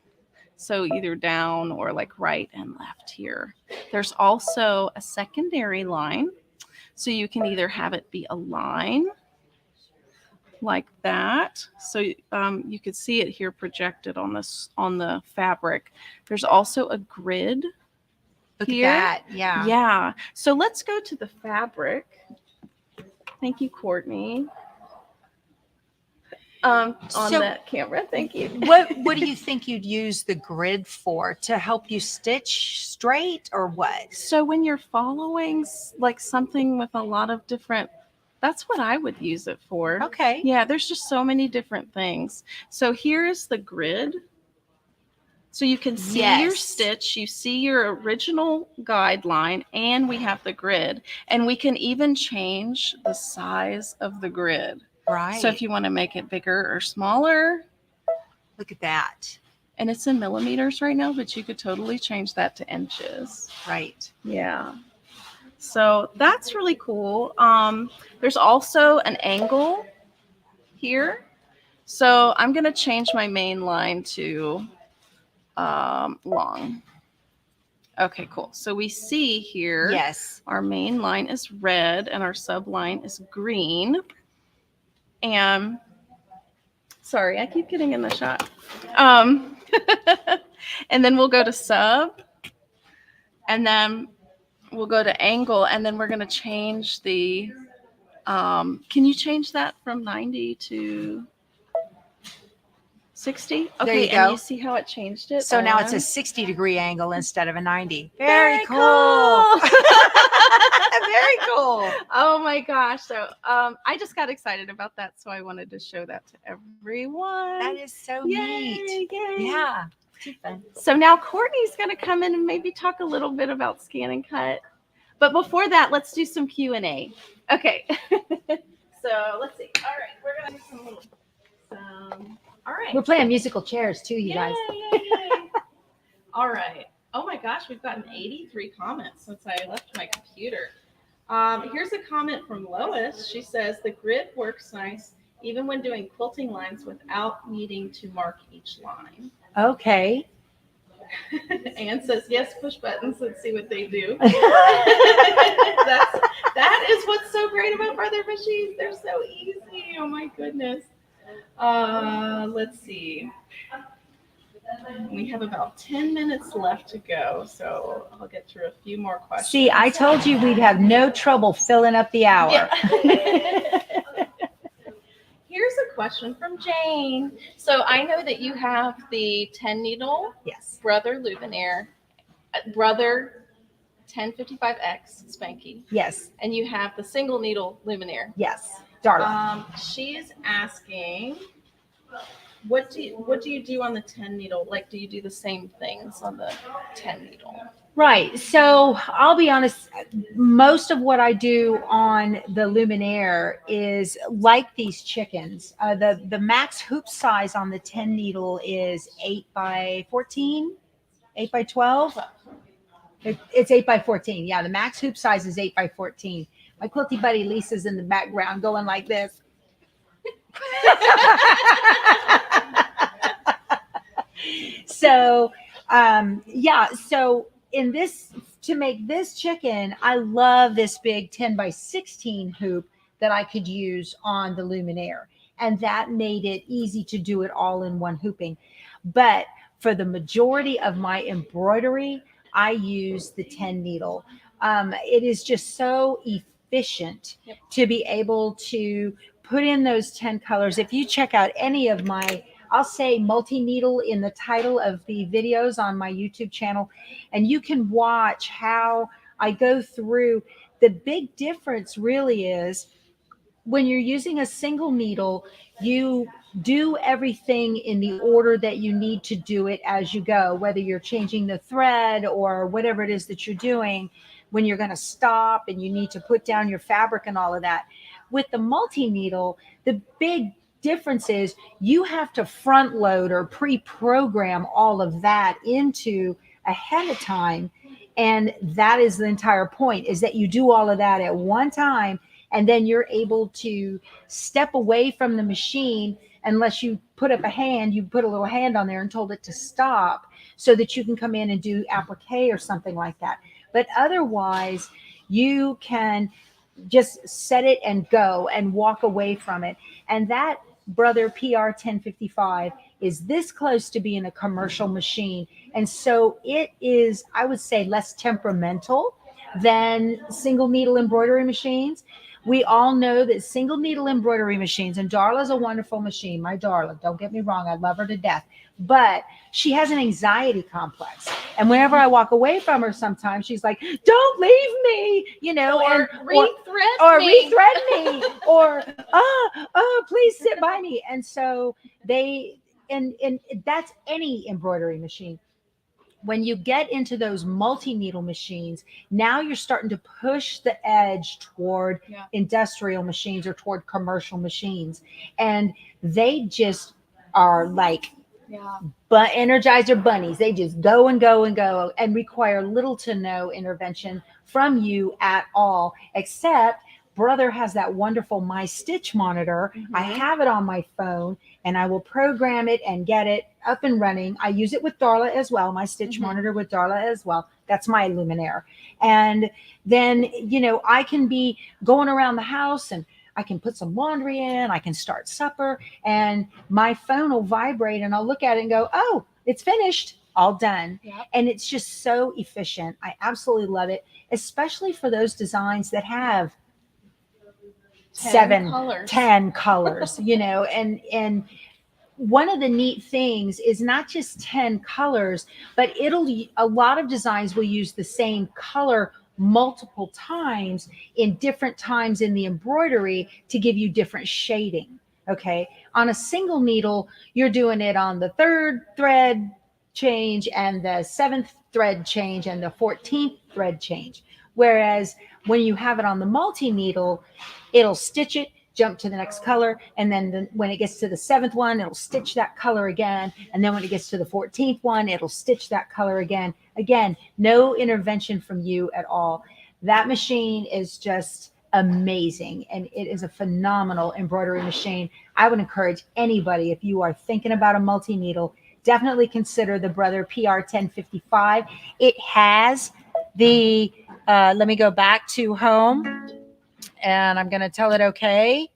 So either down or like right and left here. There's also a secondary line. So you can either have it be a line like that. So you could see it here projected on the fabric. There's also a grid. Look here. at that. Yeah. Yeah. So let's go to the fabric. Thank you, Courtney. On that camera. Thank you. What do you think you'd use the grid for? To help you stitch straight or what? So when you're following like something with a lot of different, that's what I would use it for. Okay. Yeah, there's just so many different things. So here's the grid. So you can see your stitch, you see your original guideline, and we have the grid. And we can even change the size of the grid. Right. So if you want to make it bigger or smaller. Look at that. And it's in millimeters right now, but you could totally change that to inches. Right. Yeah. So that's really cool. There's also an angle here. So I'm going to change my main line to long. Okay, cool. So we see here, our main line is red and our sub line is green. And sorry, I keep getting in the shot. And then we'll go to sub, and then we'll go to angle, and then we're going to change the, can you change that from 90 to 60? Okay, there you go. And you see how it changed it? So now it's a 60-degree angle instead of a 90. Very cool. Very cool. Oh my gosh. So I just got excited about that. So I wanted to show that to everyone. That is so neat. Yay. Yeah. Too fun. So now Courtney's going to come in and maybe talk a little bit about scan and cut. But before that, let's do some Q&A. Okay. So let's see. All right. We're going to do some little, all right. We're playing musical chairs too, you guys. Yay. All right. Oh my gosh, we've gotten 83 comments since I left my computer. Here's a comment from Lois. She says the grid works nice even when doing quilting lines without needing to mark each line. Okay. Anne says, yes, push buttons. Let's see what they do. That is what's so great about Brother Machines. They're so easy. Oh my goodness. Let's see. We have about 10 minutes left to go, so I'll get through a few more questions. See, I told you we'd have no trouble filling up the hour. Yeah. Here's a question from Jane. So I know that you have the 10 needle Brother Luminaire, Brother 1055X Spanky. Yes. And you have the single needle Luminaire. Yes. Darling. She is asking, what do you do on the 10 needle? Like, do you do the same things on the 10 needle? Right. So I'll be honest, most of what I do on the Luminaire is like these chickens. The max hoop size on the 10 needle is 8 by 14, 8 by 12. It's 8 by 14. Yeah, the max hoop size is 8 by 14. My quilty buddy Lisa's in the background going like this. So, yeah. So in this, to make this chicken, I love this big 10 by 16 hoop that I could use on the Luminaire. And that made it easy to do it all in one hooping. But for the majority of my embroidery, I use the 10 needle. It is just so efficient to be able to put in those 10 colors. If you check out any of my, I'll say multi-needle in the title of the videos on my YouTube channel, and you can watch how I go through. The big difference really is when you're using a single needle, you do everything in the order that you need to do it as you go, whether you're changing the thread or whatever it is that you're doing, when you're going to stop and you need to put down your fabric and all of that. With the multi-needle, the big difference is you have to front load or pre-program all of that into ahead of time. And that is the entire point, is that you do all of that at one time, and then you're able to step away from the machine. Unless you put up a hand, you put a little hand on there and told it to stop so that you can come in and do applique or something like that. But otherwise, you can just set it and go and walk away from it. And that Brother PR 1055 is this close to being a commercial machine. And so it is, I would say, less temperamental than single needle embroidery machines. We all know that single needle embroidery machines, and Darla's a wonderful machine, my Darla, don't get me wrong, I love her to death, but she has an anxiety complex. And whenever I walk away from her, sometimes she's like, don't leave me, you know, Or rethread me, or please sit by me. And so they, and that's any embroidery machine. When you get into those multi-needle machines, now you're starting to push the edge toward industrial machines or toward commercial machines. And they just are like Energizer bunnies. They just go and go and go and require little to no intervention from you at all, except Brother has that wonderful My Stitch monitor. I have it on my phone, and I will program it and get it up and running. I use it with Darla as well, My Stitch monitor with Darla as well. That's my Luminaire. And then, you know, I can be going around the house and I can put some laundry in, I can start supper, and my phone will vibrate and I'll look at it and go, oh, it's finished, all done. And it's just so efficient. I absolutely love it, especially for those designs that have 10 colors, you know, and one of the neat things is not just 10 colors, but a lot of designs will use the same color multiple times in different times in the embroidery to give you different shading. Okay. On a single needle, you're doing it on the 3rd thread change and the 7th thread change and the 14th thread change. Whereas when you have it on the multi-needle, it'll stitch it, jump to the next color, and then when it gets to the 7th one, it'll stitch that color again, and then when it gets to the 14th one, it'll stitch that color again. Again, no intervention from you at all. That machine is just amazing, and it is a phenomenal embroidery machine. I would encourage anybody, if you are thinking about a multi-needle, definitely consider the Brother PR 1055. It has the let me go back to home, and I'm going to tell it okay.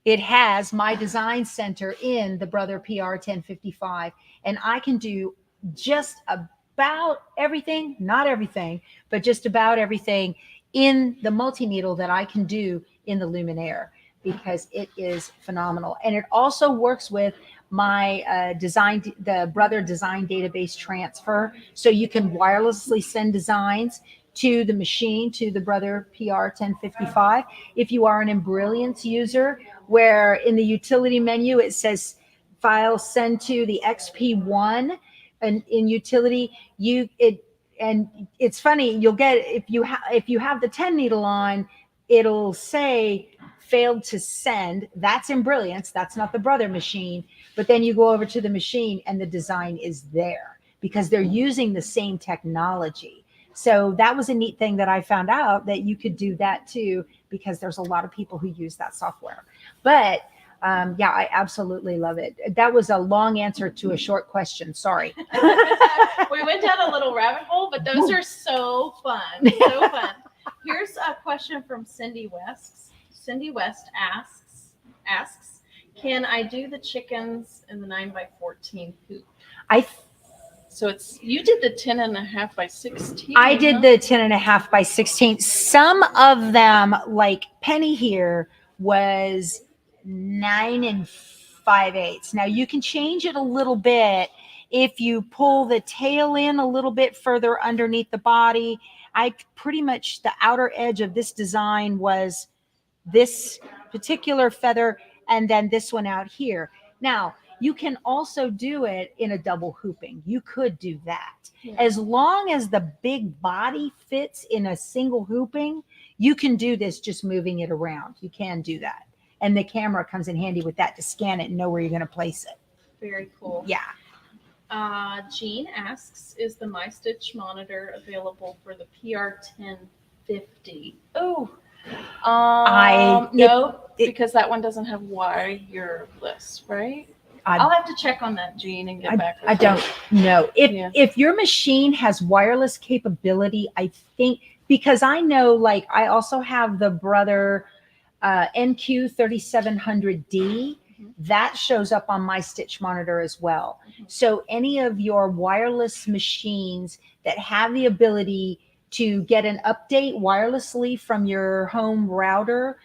It has my design center in the Brother PR 1055, and I can do just about everything, not everything, but just about everything in the multi-needle that I can do in the Luminaire, because it is phenomenal. And it also works with my the Brother design database transfer. So you can wirelessly send designs to the machine, to the Brother PR 1055. If you are an Embrilliance user, where in the utility menu, it says file, send to the XP1 and in utility, and it's funny, you'll get, if you have the 10 needle on, it'll say failed to send. That's in Brilliance. That's not the Brother machine. But then you go over to the machine and the design is there because they're using the same technology. So that was a neat thing that I found out, that you could do that too, because there's a lot of people who use that software. But yeah, I absolutely love it. That was a long answer to a short question. Sorry. We went down a little rabbit hole, but those are so fun. So fun. Here's a question from Cindy West. Cindy West asks, can I do the chickens in the 9x14 hoop? So you did the 10.5 by 16. I did the 10.5 by 16. Some of them, like Penny here, was 9 5/8. Now you can change it a little bit if you pull the tail in a little bit further underneath the body. I pretty much, the outer edge of this design was this particular feather, and then this one out here. Now you can also do it in a double hooping. You could do that. Yeah. As long as the big body fits in a single hooping, you can do this just moving it around. You can do that. And the camera comes in handy with that to scan it and know where you're going to place it. Very cool. Yeah. Jean asks, is the My Stitch monitor available for the PR1050? Oh, no, because that one doesn't have wireless, right? I'll have to check on that, Jean, and get back. I don't know. If your machine has wireless capability, I think, because I know, like, I also have the Brother NQ3700D. That shows up on My Stitch monitor as well. So any of your wireless machines that have the ability to get an update wirelessly from your home router,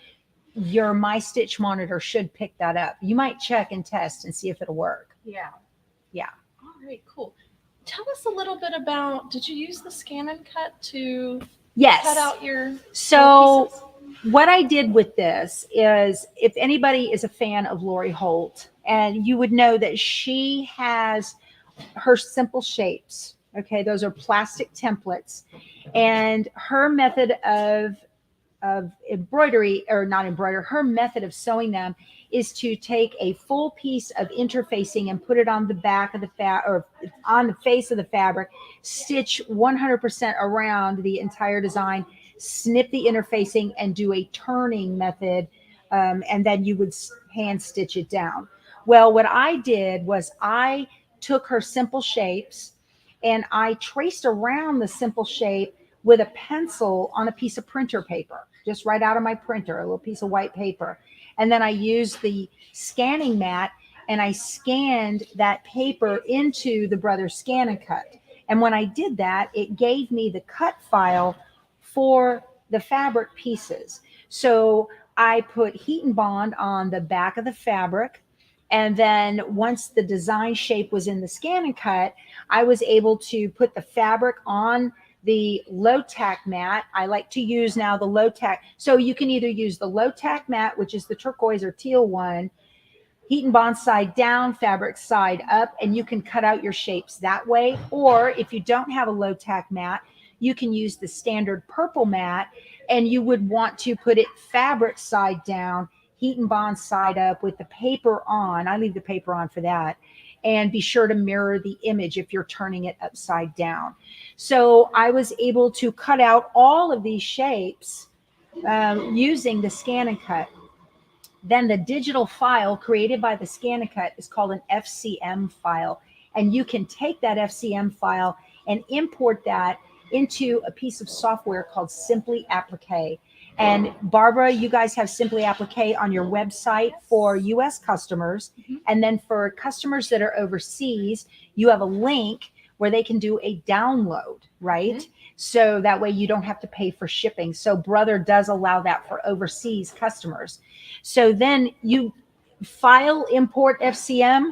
your My Stitch monitor should pick that up. You might check and test and see if it'll work. Yeah. Yeah. All right, cool. Tell us a little bit about, did you use the scan and cut to cut out your pieces? What I did with this is, if anybody is a fan of Lori Holt, and you would know that she has her simple shapes. Okay, those are plastic templates, and her method of embroidery, or not embroidery, her method of sewing them is to take a full piece of interfacing and put it on the back of the or on the face of the fabric, stitch 100% around the entire design, snip the interfacing, and do a turning method, and then you would hand stitch it down. Well, what I did was I took her simple shapes and I traced around the simple shape with a pencil on a piece of printer paper, just right out of my printer, a little piece of white paper. And then I used the scanning mat and I scanned that paper into the Brother Scan and Cut. And when I did that, it gave me the cut file for the fabric pieces. So I put heat and bond on the back of the fabric. And then once the design shape was in the Scan and Cut, I was able to put the fabric on the low tack mat. I like to use now the low tack. So you can either use the low tack mat, which is the turquoise or teal one, heat and bond side down, fabric side up, and you can cut out your shapes that way. Or if you don't have a low tack mat, you can use the standard purple mat, and you would want to put it fabric side down, heat and bond side up with the paper on. I leave the paper on for that. And be sure to mirror the image if you're turning it upside down. So I was able to cut out all of these shapes using the Scan and Cut. Then the digital file created by the Scan and Cut is called an FCM file. And you can take that FCM file and import that into a piece of software called Simply Applique. And Barbara, you guys have Simply Applique on your website for US customers. And then for customers that are overseas, you have a link where they can do a download, right? So that way you don't have to pay for shipping. So Brother does allow that for overseas customers. So then you file, import FCM,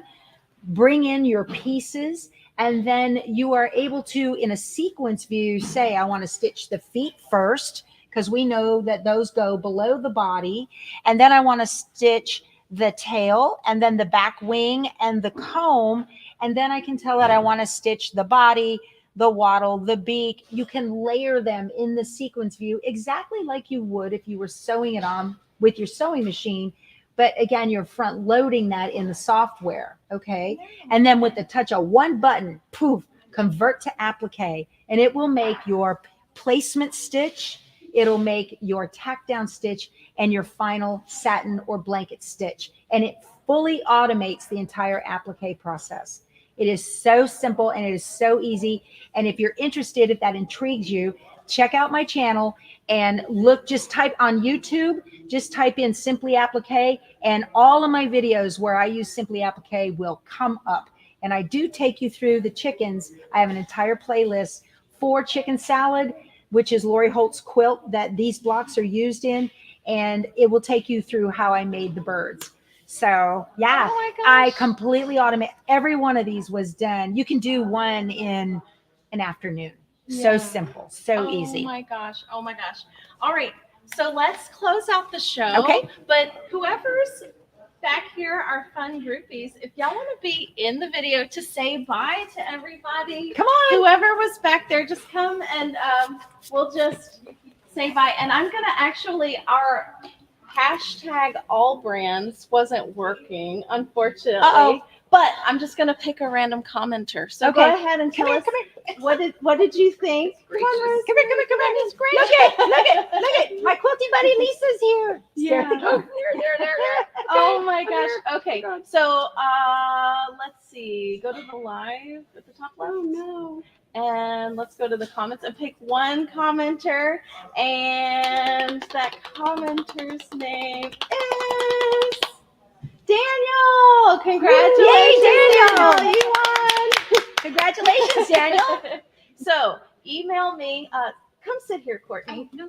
bring in your pieces, and then you are able to, in a sequence view, say, I want to stitch the feet first, because we know that those go below the body. And then I want to stitch the tail, and then the back wing and the comb. And then I can tell that I want to stitch the body, the wattle, the beak. You can layer them in the sequence view exactly like you would if you were sewing it on with your sewing machine. But again, you're front loading that in the software. Okay. And then with the touch of one button, poof, convert to applique, and it will make your placement stitch. It'll make your tack down stitch and your final satin or blanket stitch. And it fully automates the entire applique process. It is so simple and it is so easy. And if you're interested, if that intrigues you, check out my channel and look, just type on YouTube, just type in Simply Applique, and all of my videos where I use Simply Applique will come up. And I do take you through the chickens. I have an entire playlist for chicken salad, which is Lori Holt's quilt that these blocks are used in. And it will take you through how I made the birds. So yeah, Oh my I gosh. completely automate. Every one of these was done. You can do one in an afternoon. So Yeah. simple, so easy. Oh my gosh. Oh my gosh. All right. So let's close out the show. Okay. But whoever's back here, our fun groupies, if y'all want to be in the video to say bye to everybody, Come on. whoever was back there, just come and we'll just say bye. And I'm going to actually, our hashtag AllBrands wasn't working, unfortunately. Uh-oh. But I'm just going to pick a random commenter. So Okay. go ahead and Come tell here, us, come here. what did you think? Come on, Rose. Come here. It's great. Look at my quilty buddy Lisa's here. Yeah. There. Oh my gosh. Okay. So let's see. Go to the live at the top left. Oh no. And let's go to the comments and pick one commenter. And that commenter's name is Daniel. Congratulations. Yay, Daniel. You won. Congratulations, Daniel. So email me. Come sit here, Courtney. No.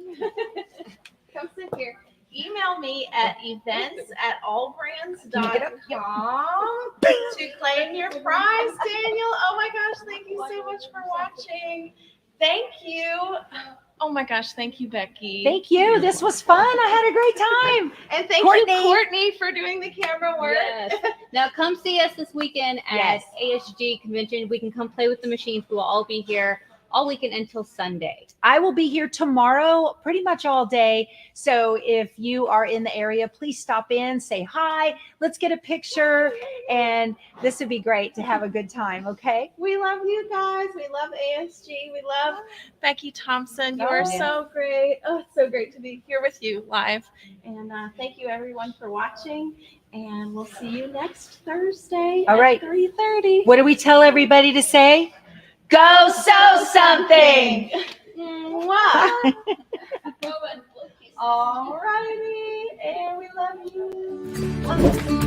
Come sit here. Email me at events@allbrands.com to claim your prize, Daniel. Oh my gosh, thank you so much for watching. Thank you. Oh my gosh, thank you, Becky. Thank you. This was fun. I had a great time. And thank Courtney. you, Courtney, for doing the camera work. Yes. Now come see us this weekend at ASG convention. We can come play with the machines. We'll all be here all weekend until Sunday. I will be here tomorrow pretty much all day. So if you are in the area, please stop in, say hi, let's get a picture. And this would be great to have a good time. Okay. We love you guys. We love ASG. We love Becky Thompson. You Oh, are yeah. so great. Oh, it's so great to be here with you live. And thank you everyone for watching. And we'll see you next Thursday All at right. 3:30. What do we tell everybody to say? Go sew something. Mwah. All righty. And we love you.